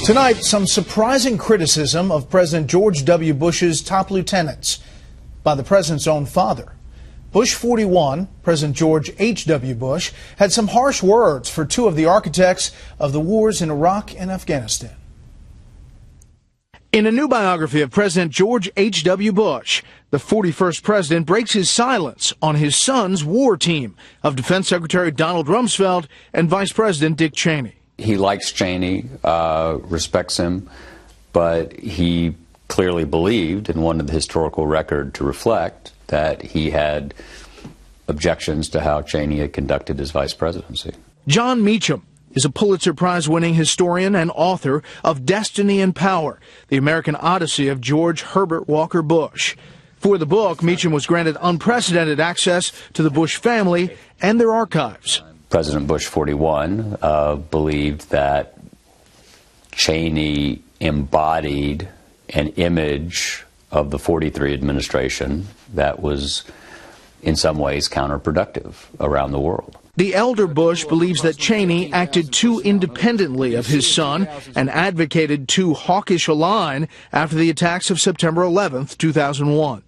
Tonight, some surprising criticism of President George W. Bush's top lieutenants by the president's own father. Bush 41, President George H.W. Bush, had some harsh words for two of the architects of the wars in Iraq and Afghanistan. In a new biography of President George H.W. Bush, the 41st president breaks his silence on his son's war team of Defense Secretary Donald Rumsfeld and Vice President Dick Cheney. He likes Cheney, respects him, but he clearly believed and wanted the historical record to reflect that he had objections to how Cheney had conducted his vice presidency. Jon Meacham is a Pulitzer Prize-winning historian and author of Destiny and Power, the American Odyssey of George Herbert Walker Bush. For the book, Meacham was granted unprecedented access to the Bush family and their archives. President Bush 41 believed that Cheney embodied an image of the 43 administration that was in some ways counterproductive around the world. The elder Bush believes that Cheney acted too independently of his son and advocated too hawkish a line after the attacks of September 11th, 2001.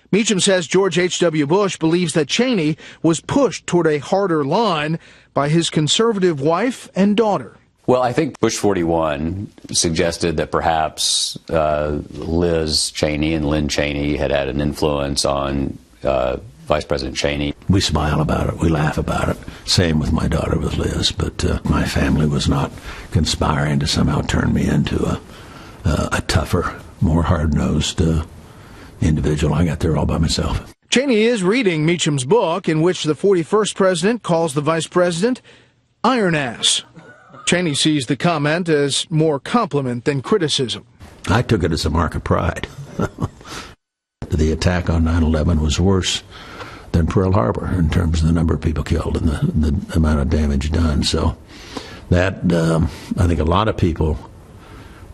Meacham says George H.W. Bush believes that Cheney was pushed toward a harder line by his conservative wife and daughter. Well, I think Bush 41 suggested that perhaps Liz Cheney and Lynn Cheney had an influence on Vice President Cheney. We smile about it, we laugh about it. Same with my daughter, with Liz, but my family was not conspiring to somehow turn me into a tougher, more hard-nosed individual. I got there all by myself. Cheney is reading Meacham's book, in which the 41st president calls the vice president iron ass. Cheney sees the comment as more compliment than criticism. I took it as a mark of pride. The attack on 9/11 was worse than Pearl Harbor in terms of the number of people killed and the amount of damage done. So that, I think a lot of people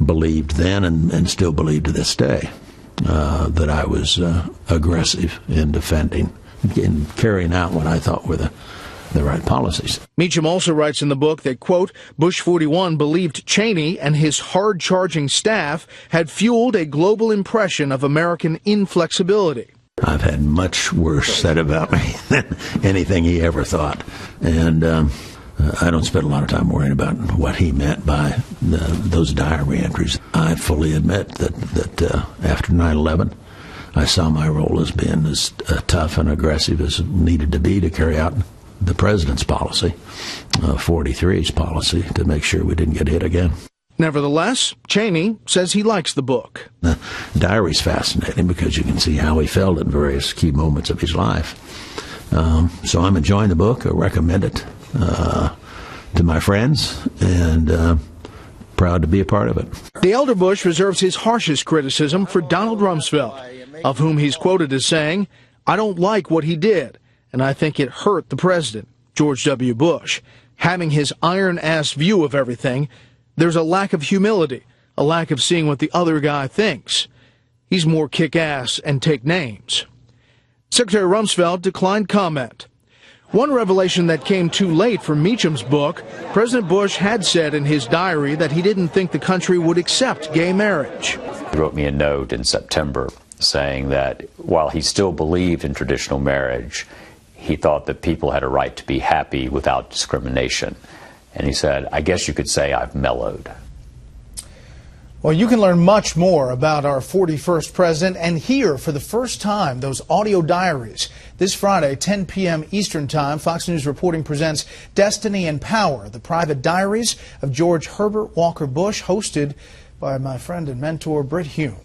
believed then and still believe to this day that I was aggressive in defending, in carrying out what I thought were the right policies. Meacham also writes in the book that, quote, Bush 41 believed Cheney and his hard-charging staff had fueled a global impression of American inflexibility. I've had much worse said about me than anything he ever thought. And I don't spend a lot of time worrying about what he meant by those diary entries. I fully admit that after 9/11, I saw my role as being as tough and aggressive as needed to be to carry out the president's policy, 43's policy, to make sure we didn't get hit again. Nevertheless, Cheney says he likes the book. The diary's fascinating because you can see how he felt at various key moments of his life. So I'm enjoying the book. I recommend it to my friends, and proud to be a part of it. The elder Bush reserves his harshest criticism for Donald Rumsfeld, of whom he's quoted as saying, "I don't like what he did, and I think it hurt the president, George W. Bush. Having his iron-ass view of everything, there's a lack of humility, a lack of seeing what the other guy thinks. He's more kick-ass and take names." Secretary Rumsfeld declined comment. One revelation that came too late from Meacham's book, President Bush had said in his diary that he didn't think the country would accept gay marriage. He wrote me a note in September saying that while he still believed in traditional marriage, he thought that people had a right to be happy without discrimination. And he said, I guess you could say I've mellowed. Well, you can learn much more about our 41st president and hear for the first time those audio diaries. This Friday, 10 p.m. Eastern Time, Fox News Reporting presents Destiny and Power, the private diaries of George Herbert Walker Bush, hosted by my friend and mentor, Brit Hume.